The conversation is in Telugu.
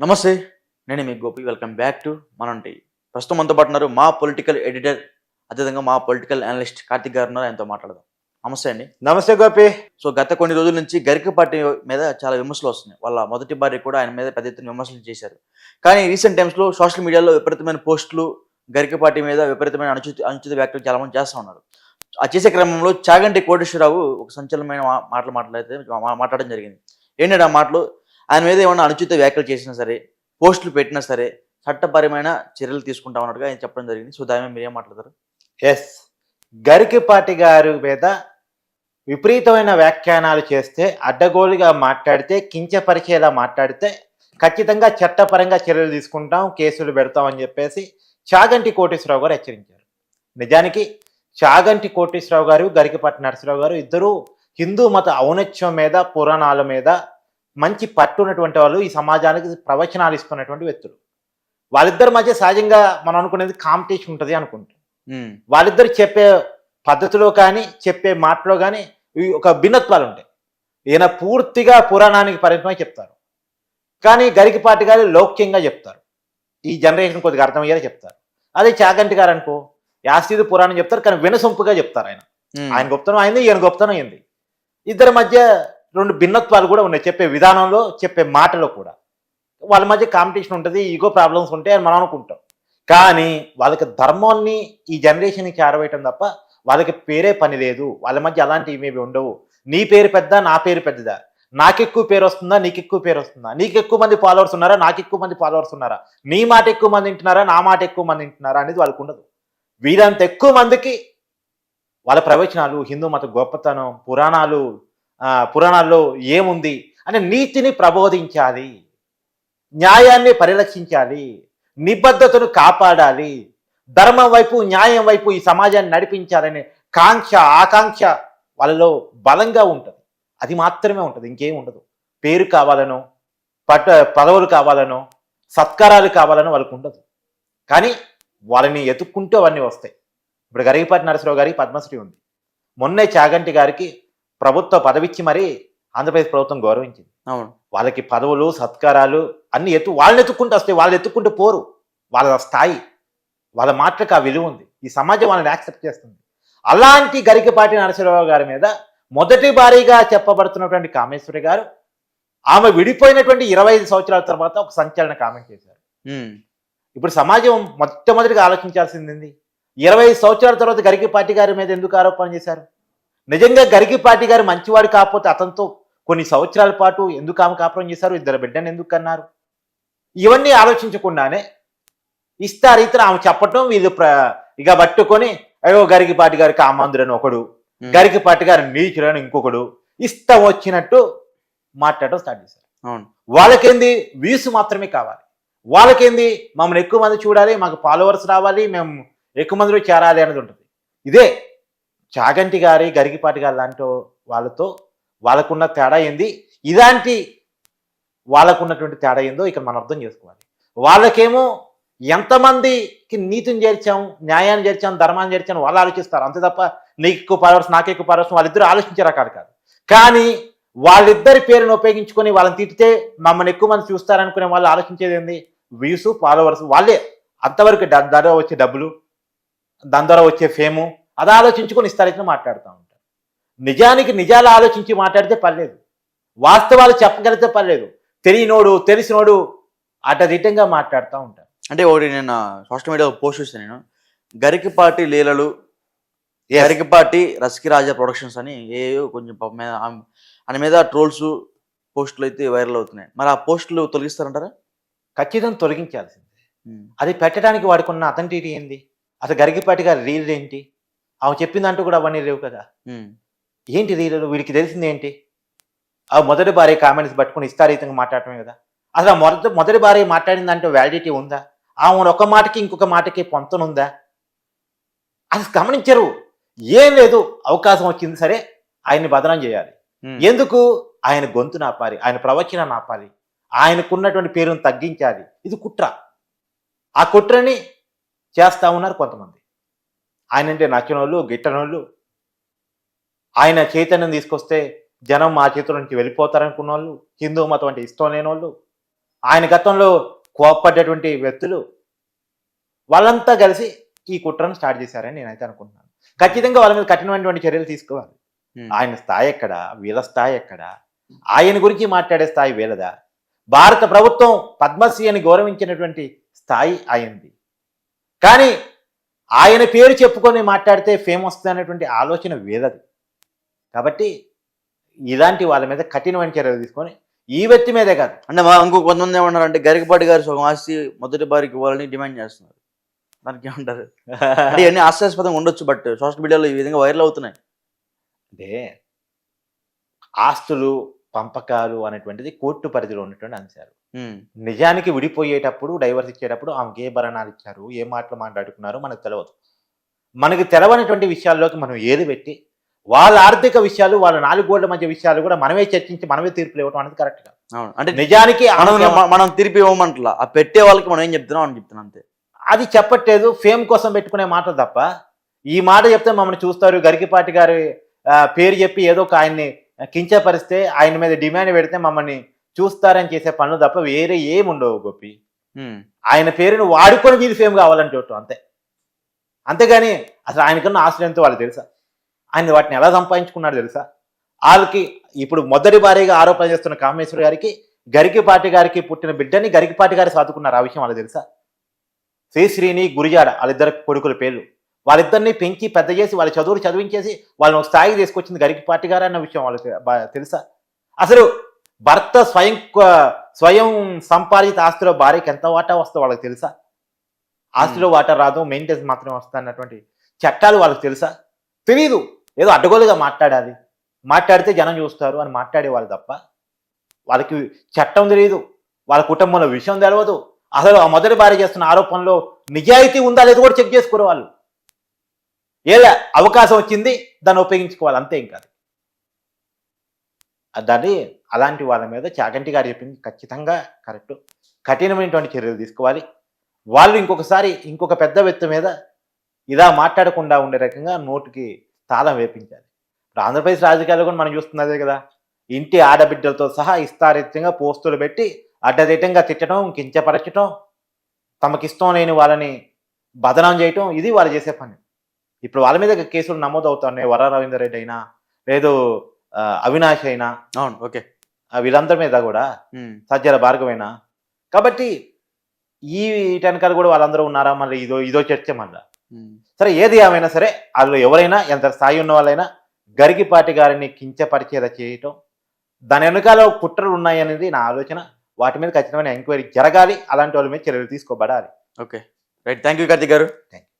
నమస్తే. నేను మీ గోపి. వెల్కమ్ బ్యాక్ టు మనంటి. ప్రస్తుతం మనతో పాటు ఉన్నారు మా పొలిటికల్ ఎడిటర్, అదేవిధంగా మా పొలిటికల్ అనలిస్ట్ కార్తిక్ గారు ఉన్నారు. ఆయనతో మాట్లాడదాం. నమస్తే అండి. నమస్తే గోపి. సో గత కొన్ని రోజుల నుంచి గరికపాటి మీద చాలా విమర్శలు వస్తున్నాయి. వాళ్ళ మొదటి భార్య కూడా ఆయన మీద పెద్ద ఎత్తున విమర్శలు చేశారు. కానీ రీసెంట్ టైమ్స్‌లో సోషల్ మీడియాలో విపరీతమైన పోస్టులు గరికపాటి మీద విపరీతమైన అనుచిత వ్యాఖ్యలు చాలామంది చేస్తా ఉన్నారు. ఆ చేసే క్రమంలో చాగంటి కోటేశ్వరరావు ఒక సంచలనమైన మాటలు మాట్లాడడం జరిగింది. ఏంటంటే ఆ మాటలు, ఆయన మీద ఏమన్నా అనుచిత వ్యాఖ్యలు చేసినా సరే, పోస్టులు పెట్టినా సరే చట్టపరమైన చర్యలు తీసుకుంటామన్నట్టుగా ఆయన చెప్పడం జరిగింది. సో దాని మీద మీరేం మాట్లాడతారు? ఎస్. గరికపాటి గారి మీద విపరీతమైన వ్యాఖ్యానాలు చేస్తే, అడ్డగోలుగా మాట్లాడితే, కించపరిచేలా మాట్లాడితే ఖచ్చితంగా చట్టపరంగా చర్యలు తీసుకుంటాం, కేసులు పెడతామని చెప్పేసి చాగంటి కోటేశ్వరరావు గారు హెచ్చరించారు. నిజానికి చాగంటి కోటేశ్వరరావు గారు, గరికపాటి నరసింహరావు గారు ఇద్దరు హిందూ మత ఔన్నత్యం మీద, పురాణాల మీద మంచి పట్టున్నటువంటి వాళ్ళు, ఈ సమాజానికి ప్రవచనాలు ఇస్తున్నటువంటి వ్యక్తులు. వాళ్ళిద్దరి మధ్య సహజంగా మనం అనుకునేది కాంపిటీషన్ ఉంటుంది అనుకుంటాం. వాళ్ళిద్దరు చెప్పే పద్ధతిలో కానీ, చెప్పే మాటలో కానీ ఒక భిన్నత్వాలు ఉంటాయి. ఈయన పూర్తిగా పురాణానికి పరిమితమై చెప్తారు, కానీ గరికపాటి గారు లౌక్యంగా చెప్తారు. ఈ జనరేషన్ కొద్దిగా అర్థమయ్యేలా చెప్తారు. అదే చాగంటి గారు అనుకో, యాస్తిది పురాణం చెప్తారు, కానీ వినసొంపుగా చెప్తారు. ఆయన గొప్పతనం అయింది, ఈయన గొప్పతనం అయింది. ఇద్దరి మధ్య రెండు భిన్నత్వాలు కూడా ఉన్నాయి, చెప్పే విధానంలో, చెప్పే మాటలో కూడా. వాళ్ళ మధ్య కాంపిటీషన్ ఉంటుంది, ఈగో ప్రాబ్లమ్స్ ఉంటాయి అని మనం అనుకుంటాం. కానీ వాళ్ళకి ధర్మాన్ని ఈ జనరేషన్కి చేరవేయటం తప్ప వాళ్ళకి పేరే పని లేదు. వాళ్ళ మధ్య అలాంటివి ఇవేవి ఉండవు. నీ పేరు పెద్ద, నా పేరు పెద్దదా, నాకెక్కువ పేరు వస్తుందా, నీకు ఎక్కువ పేరు వస్తుందా, నీకు ఎక్కువ మంది ఫాలోవర్స్ ఉన్నారా, నాకు ఎక్కువ మంది ఫాలోవర్స్ ఉన్నారా, నీ మాట ఎక్కువ మంది వింటున్నారా, నా మాట ఎక్కువ మంది వింటున్నారా అనేది వాళ్ళకు ఉండదు. వీరంత ఎక్కువ మందికి వాళ్ళ ప్రవచనాలు, హిందూ మత గొప్పతనం, పురాణాల్లో ఏముంది అనే నీతిని ప్రబోధించాలి, న్యాయాన్ని పరిరక్షించాలి, నిబద్ధతను కాపాడాలి, ధర్మం వైపు, న్యాయం వైపు ఈ సమాజాన్ని నడిపించాలనే ఆకాంక్ష వాళ్ళలో బలంగా ఉంటుంది. అది మాత్రమే ఉంటుంది, ఇంకేం ఉండదు. పేరు కావాలనో, పదవులు కావాలనో, సత్కారాలు కావాలనో వాళ్ళకు ఉండదు. కానీ వాళ్ళని ఎత్తుక్కుంటూ అవన్నీ వస్తాయి. ఇప్పుడు గరికపాటి నరసింహరావు గారికి పద్మశ్రీ ఉంది. మొన్నే చాగంటి గారికి ప్రభుత్వ పదవిచ్చి మరీ ఆంధ్రప్రదేశ్ ప్రభుత్వం గౌరవించింది. అవును. వాళ్ళకి పదవులు, సత్కారాలు అన్ని వాళ్ళని ఎత్తుక్కుంటూ వస్తాయి. వాళ్ళు ఎత్తుక్కుంటూ పోరు. వాళ్ళ స్థాయి, వాళ్ళ మాటలకు ఆ విలువ ఉంది. ఈ సమాజం వాళ్ళని యాక్సెప్ట్ చేస్తుంది. అలాంటి గరికపాటి నరసింహరావు గారి మీద మొదటి భారీగా చెప్పబడుతున్నటువంటి కామేశ్వరి గారు, ఆమె విడిపోయినటువంటి 25 సంవత్సరాల తర్వాత ఒక సంచలన కామెంట్ చేశారు. ఇప్పుడు సమాజం మొట్టమొదటిగా ఆలోచించాల్సింది, 25 సంవత్సరాల తర్వాత గరికపాటి గారి మీద ఎందుకు ఆరోపణ చేశారు? నిజంగా గరికపాటి గారు మంచివాడు కాకపోతే అతనితో కొన్ని సంవత్సరాల పాటు ఎందుకు ఆమె కాపురం చేశారు? 2 బిడ్డను ఎందుకు కన్నారు? ఇవన్నీ ఆలోచించకుండానే ఇష్టారీతన ఆమె చెప్పటం, వీళ్ళు ఇక పట్టుకొని అయ్యో గరికపాటి గారి కామాంధుడని ఒకడు, గరికపాటి గారి నీచుడని ఇంకొకడు, ఇష్టం వచ్చినట్టు మాట్లాడటం స్టార్ట్ చేశారు. అవును. వాళ్ళకేంది వ్యూస్ మాత్రమే కావాలి. వాళ్ళకేంది మమ్మల్ని ఎక్కువ మంది చూడాలి, మాకు ఫాలోవర్స్ రావాలి, మేము ఎక్కువ మందిలో చేరాలి అనేది ఉంటుంది. ఇదే చాగంటి గారి, గరికపాటి గారి లాంటి వాళ్ళతో వాళ్ళకున్న తేడా ఏంది, ఇలాంటి వాళ్ళకున్నటువంటి తేడా ఏందో ఇక్కడ మనం అర్థం చేసుకోవాలి. వాళ్ళకేమో ఎంతమందికి నీతిని చేర్చాం, న్యాయాన్ని చేర్చాం, ధర్మాన్ని చేర్చాం వాళ్ళు ఆలోచిస్తారు. అంతే తప్ప నీకు ఎక్కువ ఫాలోవర్స్, నాకు ఎక్కువ ఫాలోవర్స్ వాళ్ళిద్దరూ ఆలోచించే రకాలు కాదు. కానీ వాళ్ళిద్దరి పేరును ఉపయోగించుకొని వాళ్ళని తిట్టితే మమ్మల్ని ఎక్కువ మంది చూస్తారనుకునే వాళ్ళు ఆలోచించేది ఏంది, వ్యూస్, ఫాలోవర్స్. వాళ్ళే అంతవరకు దాని ద్వారా వచ్చే డబ్బులు, దాని ద్వారా వచ్చే ఫేము, అది ఆలోచించుకొని ఇస్తారైతే మాట్లాడుతూ ఉంటారు. నిజానికి నిజాలు ఆలోచించి మాట్లాడితే పర్లేదు, వాస్తవాలు చెప్పగలిగితే పర్లేదు. తెలియనోడు, తెలిసినోడు అటదిట్టంగా మాట్లాడుతూ ఉంటారు. అంటే ఒకటి నేను సోషల్ మీడియా పోస్ట్ చూసాను. నేను గరికపాటి లీలలు, గరికపాటి రసికరాజా ప్రొడక్షన్స్ అని ఏవో కొంచెం ఆయన మీద ట్రోల్స్, పోస్టులు అయితే వైరల్ అవుతున్నాయి. మరి ఆ పోస్టులు తొలగిస్తారంటారా? ఖచ్చితంగా తొలగించాల్సిందే. అది పెట్టడానికి వాడుకున్న అథెంటిటీ ఏంది? అసలు గరికపాటి గారి రీల్ ఏంటి? ఆమె చెప్పిందంటూ కూడా అవన్నీ లేవు కదా. ఏంటి రీలు? వీడికి తెలిసింది ఏంటి? ఆ మొదటి భార్య కామెంట్స్ పట్టుకుని ఇష్టారీతంగా మాట్లాడటమే కదా. అసలు మొదటి భార్య మాట్లాడిందంటే వ్యాలిడిటీ ఉందా? ఆమె ఒక మాటకి ఇంకొక మాటకి పొంతనుందా? అసలు గమనించరు. ఏం లేదు, అవకాశం వచ్చింది సరే ఆయన్ని బదనం చేయాలి. ఎందుకు? ఆయన గొంతు నాపాలి, ఆయన ప్రవచన నాపాలి, ఆయనకున్నటువంటి పేరును తగ్గించాలి. ఇది కుట్ర. ఆ కుట్రని చేస్తా ఉన్నారు కొంతమంది. ఆయనంటే నచ్చినోళ్ళు, గిట్టనోళ్ళు, ఆయన చైతన్యం తీసుకొస్తే జనం మా చేతుల నుంచి వెళ్ళిపోతారనుకున్న వాళ్ళు, హిందూ మతం అంటే ఇష్టం లేని వాళ్ళు, ఆయన గతంలో కోప్పడ్డటువంటి వ్యక్తులు వాళ్ళంతా కలిసి ఈ కుట్రను స్టార్ట్ చేశారని నేనైతే అనుకుంటున్నాను. ఖచ్చితంగా వాళ్ళ మీద కఠినమైనటువంటి చర్యలు తీసుకోవాలి. ఆయన స్థాయి ఎక్కడ, వీళ్ళ స్థాయి ఎక్కడ, ఆయన గురించి మాట్లాడే స్థాయి వీళ్ళదా? భారత ప్రభుత్వం పద్మశ్రీ అని గౌరవించినటువంటి స్థాయి ఆయనది. కానీ ఆయన పేరు చెప్పుకొని మాట్లాడితే ఫేమ్ వస్తుంది అనేటువంటి ఆలోచన వీళ్ళది. కాబట్టి ఇలాంటి వాళ్ళ మీద కఠినమైన చర్యలు తీసుకొని ఈ వ్యక్తి మీదే కాదు, అంటే ఇంకో కొంతమంది ఏమన్నారంటే గరికపాటి గారు సగం ఆస్తి మొదటి భార్యకి ఇవ్వాలని డిమాండ్ చేస్తున్నారు. దానికి ఏమంటారు? అంటే ఇవన్నీ హాస్యాస్పదంగా ఉండొచ్చు, బట్ సోషల్ మీడియాలో ఈ విధంగా వైరల్ అవుతున్నాయి. అంటే ఆస్తులు పంపకాలు అనేటువంటిది కోర్టు పరిధిలో ఉన్నటువంటి అంశాలు. నిజానికి విడిపోయేటప్పుడు డైవర్స్ ఇచ్చేటప్పుడు ఆమెకి ఏ భరణాలు ఇచ్చారు, ఏ మాటలు మాట్లాడుకున్నారో మనకు తెలియదు. మనకి తెలవనటువంటి విషయాల్లోకి మనం ఏది పెట్టి వాళ్ళ ఆర్థిక విషయాలు, వాళ్ళ 4 గోళ్ల మధ్య విషయాలు కూడా మనమే చర్చించి మనమే తీర్పులు ఇవ్వడం అనేది కరెక్ట్ కాదు. అంటే నిజానికి మనం తీర్పు ఇవ్వమంటలా, ఆ పెట్టే వాళ్ళకి మనం ఏం చెప్తున్నాం అని చెప్తున్నాం అంతే. అది చెప్పట్లేదు, ఫేమ్ కోసం పెట్టుకునే మాటలు తప్ప. ఈ మాట చెప్తే మమ్మల్ని చూస్తారు, గరికపాటి గారి పేరు చెప్పి ఏదో ఒక ఆయన్ని కించపరిస్తే, ఆయన మీద డిమాండ్ పెడితే మమ్మల్ని చూస్తారని చేసే పనులు తప్ప వేరే ఏముండవు గోపి. ఆయన పేరును వాడుకొని వీళ్ళు ఫేమ్ కావాలని చూడటం అంతే. అంతేగాని అసలు ఆయనకన్నా ఆస్తులు ఎంతో వాళ్ళు తెలుసా? ఆయన వాటిని ఎలా సంపాదించుకున్నాడు తెలుసా? వాళ్ళకి ఇప్పుడు మొదటి భార్యగా ఆరోపణ చేస్తున్న కామేశ్వర గారికి, గరికపాటి గారికి పుట్టిన బిడ్డని గరికపాటి గారు సాదుకున్నారు. ఆ విషయం వాళ్ళకి తెలుసా? శ్రీశ్రీని, గురిజాడ వాళ్ళిద్దరు కొడుకుల పేర్లు. వాళ్ళిద్దరిని పెంచి పెద్ద చేసి వాళ్ళ చదువులు చదివించేసి వాళ్ళని ఒక స్థాయికి తీసుకొచ్చింది గరికపాటి గారు అన్న విషయం వాళ్ళకి తెలుసా? అసలు భర్త స్వయం సంపాదిత ఆస్తిలో భార్యకి ఎంత వాటా వస్తుందో వాళ్ళకి తెలుసా? ఆస్తిలో వాటా రాదు, మెయింటెనెన్స్ మాత్రమే వస్తా అన్నటువంటి చట్టాలు వాళ్ళకి తెలుసా? తెలీదు. ఏదో అడ్డగోలుగా మాట్లాడాలి, మాట్లాడితే జనం చూస్తారు అని మాట్లాడేవాళ్ళు తప్ప వాళ్ళకి చట్టం తెలియదు, వాళ్ళ కుటుంబంలో విషయం తెలియదు. అసలు ఆ మొదటి భార్య చేస్తున్న ఆరోపణలో నిజాయితీ ఉందా లేదో కూడా చెక్ చేసుకోరు వాళ్ళు. ఏదా అవకాశం వచ్చింది దాన్ని ఉపయోగించుకోవాలి అంతే. ఇంకా దాన్ని అలాంటి వాళ్ళ మీద చాగంటి గారు చెప్పింది ఖచ్చితంగా కరెక్ట్. కఠినమైనటువంటి చర్యలు తీసుకోవాలి. వాళ్ళు ఇంకొక పెద్ద వ్యక్తి మీద ఇలా మాట్లాడకుండా ఉండే రకంగా నోటికి తాళం వేపించాలి. ఇప్పుడు ఆంధ్రప్రదేశ్ రాజకీయాల్లో కూడా మనం చూస్తున్నదే కదా, ఇంటి ఆడబిడ్డలతో సహా ఇష్టారీత్యంగా పోస్టులు పెట్టి అడ్డదిడ్డంగా తిట్టడం, కించపరచడం, తమకిష్టం లేని వాళ్ళని బదనాం చేయటం, ఇది వాళ్ళు చేసే పని. ఇప్పుడు వాళ్ళ మీద కేసులు నమోదు అవుతున్నాయి. వర రవీందర్ రెడ్డి అయినా, లేదు అవినాష్ అయినా, అవును ఓకే, వీళ్ళందరి మీద కూడా, సజ్జల భార్గవైనా. కాబట్టి ఈ వెనకాల కూడా వాళ్ళందరూ ఉన్నారా? మళ్ళీ ఇదో చర్చ మళ్ళా. సరే, ఏది ఏమైనా సరే వాళ్ళు ఎవరైనా ఎంత స్థాయి ఉన్న వాళ్ళైనా గరికపాటి గారిని కించపరిచేలా చేయటం, దాని వెనకాల కుట్రలు ఉన్నాయనేది నా ఆలోచన. వాటి మీద ఖచ్చితమైన ఎంక్వైరీ జరగాలి, అలాంటి వాళ్ళ మీద చర్యలు తీసుకోబడాలి. Okay right, thank you Karthik garu. Thank you.